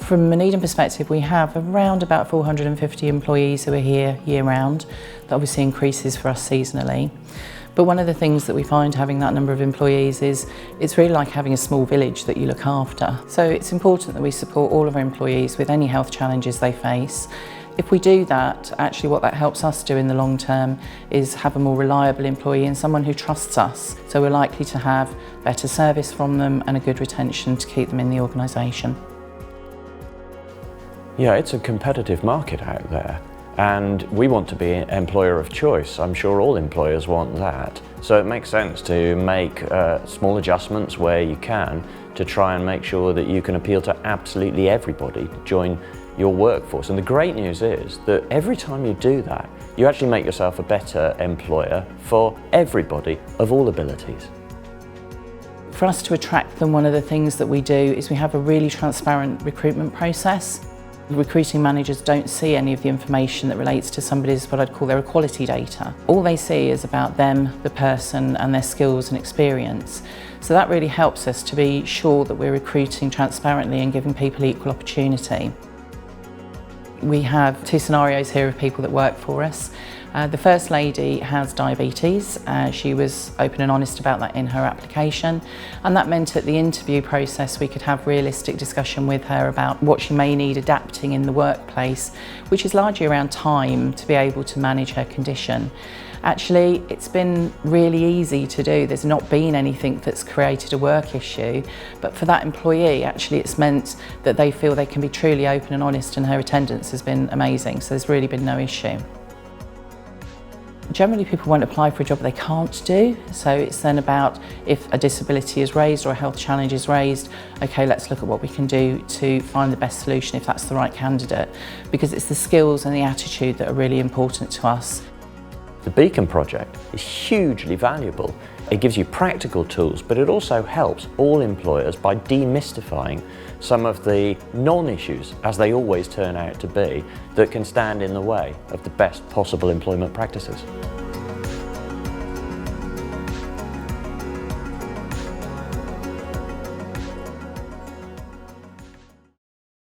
From an Eden perspective, we have around about 450 employees who are here year-round. That obviously increases for us seasonally. But one of the things that we find having that number of employees is it's really like having a small village that you look after. So it's important that we support all of our employees with any health challenges they face. If we do that, actually what that helps us do in the long term is have a more reliable employee and someone who trusts us. So we're likely to have better service from them and a good retention to keep them in the organisation. Yeah, it's a competitive market out there. And we want to be an employer of choice. I'm sure all employers want that. So it makes sense to make small adjustments where you can to try and make sure that you can appeal to absolutely everybody to join your workforce. And the great news is that every time you do that, you actually make yourself a better employer for everybody of all abilities. For us to attract them, one of the things that we do is we have a really transparent recruitment process. Recruiting managers don't see any of the information that relates to somebody's, what I'd call their equality data. All they see is about them, the person, and their skills and experience. So that really helps us to be sure that we're recruiting transparently and giving people equal opportunity. We have two scenarios here of people that work for us. The First Lady has diabetes. She was open and honest about that in her application, and that meant at the interview process we could have realistic discussion with her about what she may need adapting in the workplace, which is largely around time to be able to manage her condition. Actually, it's been really easy to do. There's not been anything that's created a work issue, but for that employee, actually it's meant that they feel they can be truly open and honest, and her attendance has been amazing, so there's really been no issue. Generally people won't apply for a job they can't do, so it's then about if a disability is raised or a health challenge is raised, okay, let's look at what we can do to find the best solution if that's the right candidate, because it's the skills and the attitude that are really important to us. The Beacon project is hugely valuable. It gives you practical tools, but it also helps all employers by demystifying some of the non-issues, as they always turn out to be, that can stand in the way of the best possible employment practices.